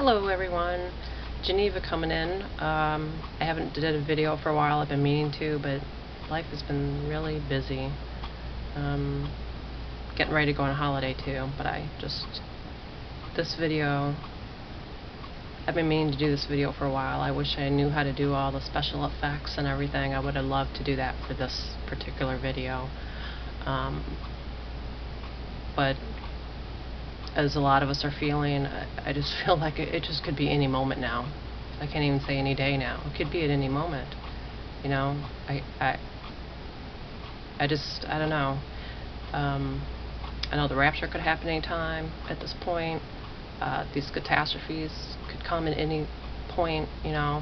Hello everyone, Geneva coming in. I haven't did a video for a while. I've been meaning to, but life has been really busy. Getting ready to go on a holiday too, but this video, I've been meaning to do this video for a while. I wish I knew how to do all the special effects and everything. I would have loved to do that for this particular video. But as a lot of us are feeling, I just feel like it just could be any moment now. I can't even say any day now. It could be at any moment. You know, I don't know. I know the rapture could happen anytime at this point. These catastrophes could come at any point, you know.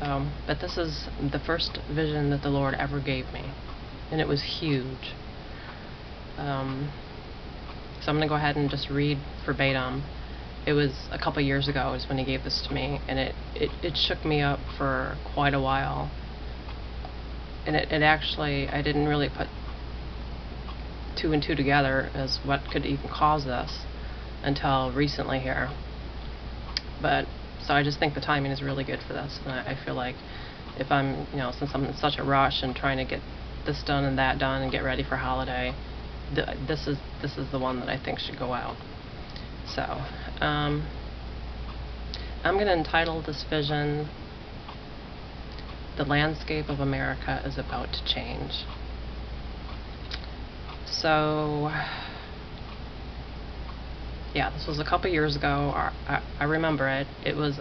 So, but this is the first vision that the Lord ever gave me, and it was huge. So I'm going to go ahead and just read verbatim. It was a couple years ago is when he gave this to me, and it shook me up for quite a while. And it actually, I didn't really put two and two together as what could even cause this until recently here. But so I just think the timing is really good for this, and I feel like if I'm, you know, since I'm in such a rush and trying to get this done and that done and get ready for holiday, this is the one that I think should go out. So I'm going to entitle this vision, "The Landscape of America is About to Change." So yeah, this was a couple years ago. I remember it.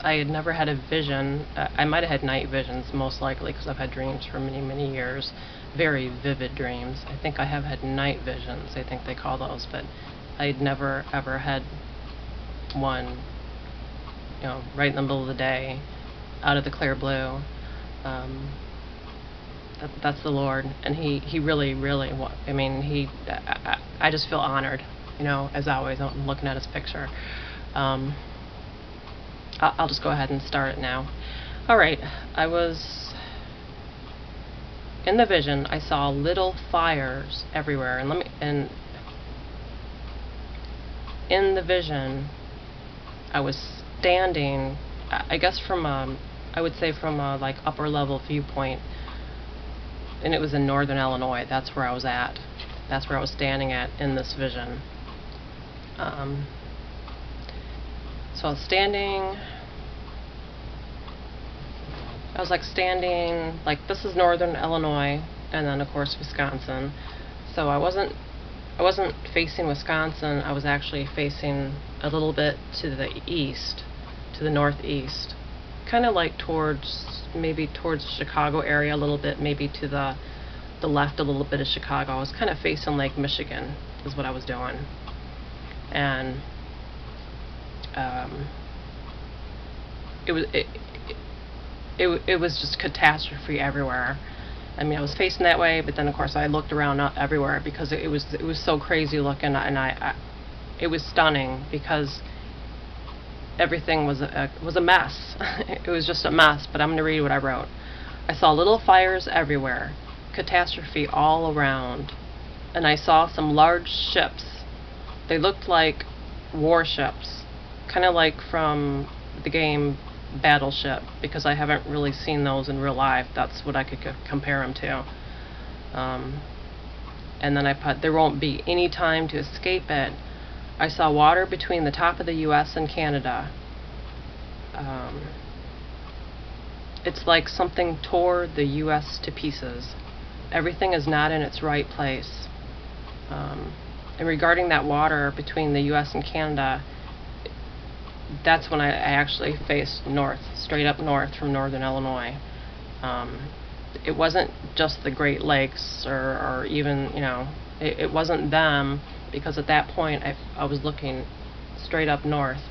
I had never had a vision. I might have had night visions, most likely, because I've had dreams for many years, very vivid dreams. I think I have had night visions, I think they call those, but I'd never ever had one, you know, right in the middle of the day, out of the clear blue. That's the Lord, and He really, I mean, I just feel honored. You know, as always, I'm looking at his picture. I'll just go ahead and start it now. Alright, I was in the vision. I saw little fires everywhere, and in the vision I was standing, I guess from I would say from a like upper level viewpoint, and it was in northern Illinois. That's where I was at. That's where I was standing at in this vision. So I was standing, like, this is northern Illinois, and then of course Wisconsin. So I wasn't facing Wisconsin. I was actually facing a little bit to the east, to the northeast, kind of like maybe towards the Chicago area a little bit, maybe to the left a little bit of Chicago. I was kind of facing Lake Michigan is what I was doing. And it was just catastrophe everywhere. I mean, I was facing that way, but then of course I looked around everywhere because it was so crazy looking, and it was stunning because everything was a mess. It was just a mess. But I'm going to read what I wrote. I saw little fires everywhere, catastrophe all around, and I saw some large ships. They looked like warships, kind of like from the game Battleship, because I haven't really seen those in real life. That's what I could compare them to. And then I put, there won't be any time to escape it. I saw water between the top of the U.S. and Canada. It's like something tore the U.S. to pieces. Everything is not in its right place. And regarding that water between the U.S. and Canada, that's when I actually faced north, straight up north from northern Illinois. It wasn't just the Great Lakes or even, you know, it wasn't them, because at that point I was looking straight up north.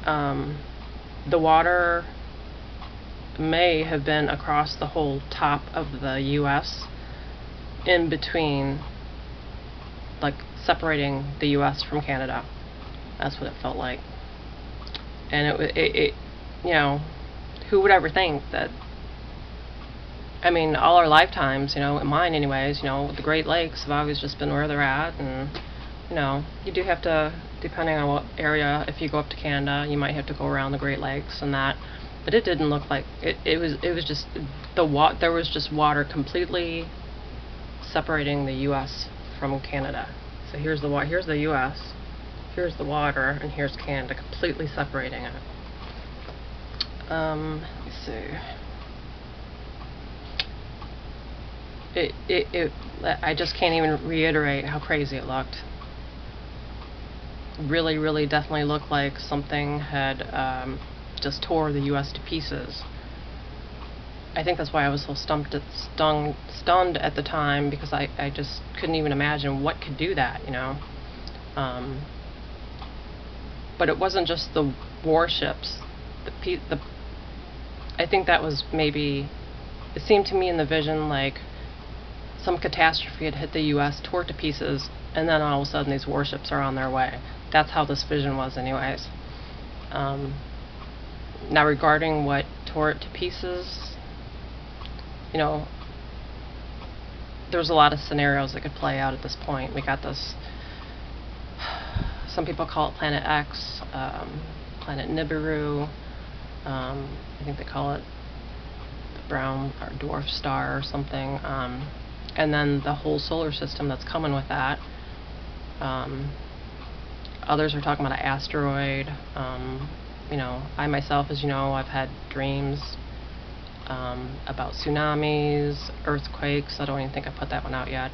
The water may have been across the whole top of the U.S., in between, like separating the U.S. from Canada. That's what it felt like. And it you know, who would ever think that? I mean, all our lifetimes, you know, in mine anyways, you know, the Great Lakes have always just been where they're at, and you know, you do have to depending on what area. If you go up to Canada, you might have to go around the Great Lakes and that. But it didn't look like it. It was just there was just water completely separating the U.S. from Canada. So here's the U.S., here's the water, and here's Canada, completely separating it. Let's see. I just can't even reiterate how crazy it looked. Really, really definitely looked like something had just tore the U.S. to pieces. I think that's why I was so stunned at the time, because I just couldn't even imagine what could do that, you know. But it wasn't just the warships. I think that was maybe, it seemed to me in the vision like some catastrophe had hit the U.S., tore it to pieces, and then all of a sudden these warships are on their way. That's how this vision was anyways. Now regarding what tore it to pieces, you know, there's a lot of scenarios that could play out at this point. We got this, some people call it Planet X, Planet Nibiru, I think they call it the brown or dwarf star or something, and then the whole solar system that's coming with that. Others are talking about an asteroid. You know, I myself, as you know, I've had dreams about tsunamis, earthquakes. I don't even think I put that one out yet.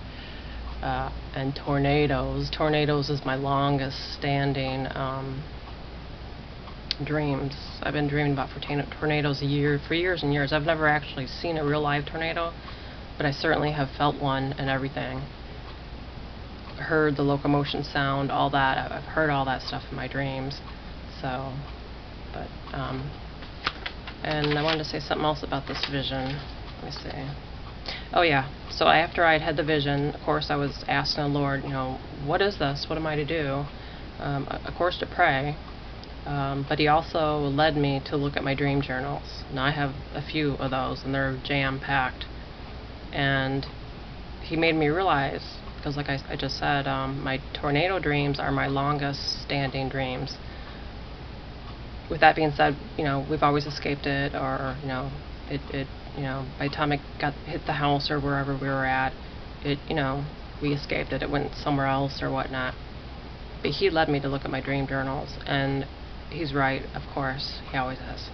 And tornadoes. Tornadoes is my longest standing dreams. I've been dreaming about tornadoes for years and years. I've never actually seen a real live tornado, but I certainly have felt one and everything. Heard the locomotion sound, all that. I've heard all that stuff in my dreams. So, but, and I wanted to say something else about this vision. Let me see. Oh yeah, so after I'd had the vision, of course I was asking the Lord, you know, what is this? What am I to do? Of course to pray, but He also led me to look at my dream journals. Now I have a few of those, and they're jam-packed. And He made me realize, because like I just said, my tornado dreams are my longest standing dreams. With that being said, you know, we've always escaped it, or, you know, it you know, by the time it hit the house or wherever we were at, you know, we escaped it. It went somewhere else or whatnot. But He led me to look at my dream journals, and He's right, of course. He always is.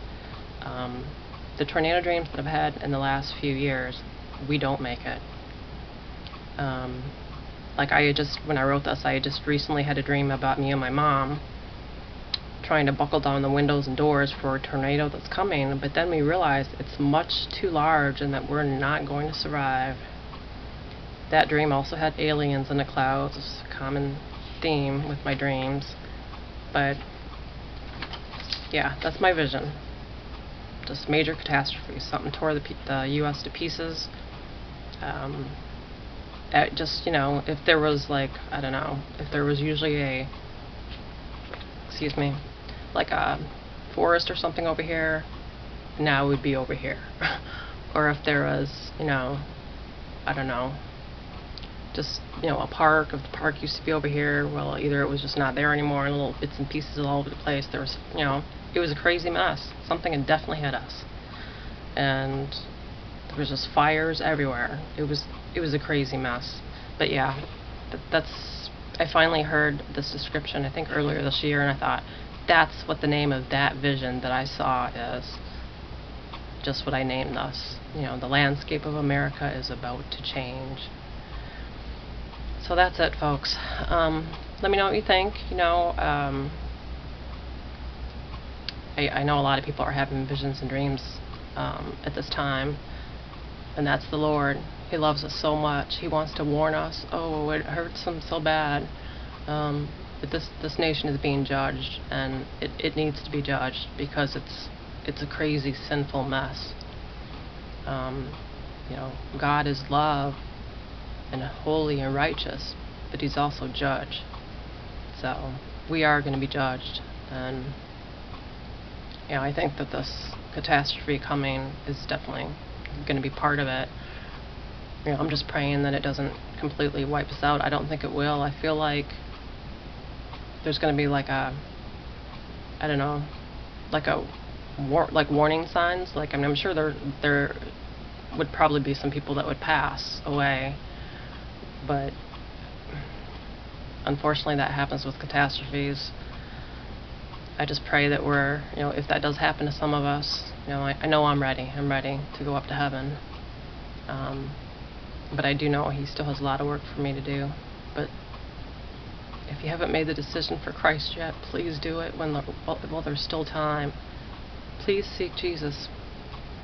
The tornado dreams that I've had in the last few years, we don't make it. Like when I wrote this, I just recently had a dream about me and my mom trying to buckle down the windows and doors for a tornado that's coming, but then we realized it's much too large and that we're not going to survive. That dream also had aliens in the clouds, a common theme with my dreams. But yeah, that's my vision. Just major catastrophe. Something tore the U.S. to pieces. Just, you know, if there was like, I don't know, if there was usually like a forest or something over here, now it would be over here. Or if there was, you know, I don't know, just, you know, a park, if the park used to be over here, well, either it was just not there anymore and little bits and pieces all over the place. There was, you know, it was a crazy mess. Something had definitely hit us. And there was just fires everywhere. It was a crazy mess. But yeah, I finally heard this description, I think earlier this year, and I thought, that's what the name of that vision that I saw is. Just what I named this. You know, the landscape of America is about to change. So that's it, folks. Let me know what you think. You know, I know a lot of people are having visions and dreams at this time, and that's the Lord. He loves us so much. He wants to warn us. Oh, it hurts Him so bad. But this nation is being judged, and it needs to be judged, because it's a crazy, sinful mess. You know, God is love and holy and righteous, but He's also judge. So we are going to be judged, and you know, I think that this catastrophe coming is definitely going to be part of it. You know, I'm just praying that it doesn't completely wipe us out. I don't think it will. I feel like there's going to be like a, I don't know, like a like warning signs. Like, I mean, I'm sure there would probably be some people that would pass away, but unfortunately that happens with catastrophes. I just pray that we're, if that does happen to some of us, I know I'm ready. I'm ready to go up to heaven. But I do know He still has a lot of work for me to do. But if you haven't made the decision for Christ yet, please do it while there's still time. Please seek Jesus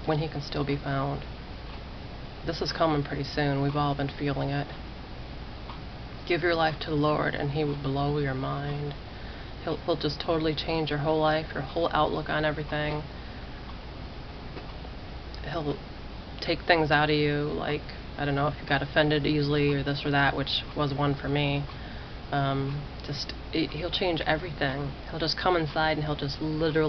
when He can still be found. This is coming pretty soon. We've all been feeling it. Give your life to the Lord and He will blow your mind. He'll just totally change your whole life, your whole outlook on everything. He'll take things out of you, like, I don't know, if you got offended easily or this or that, which was one for me. He'll change everything. He'll just come inside and He'll just literally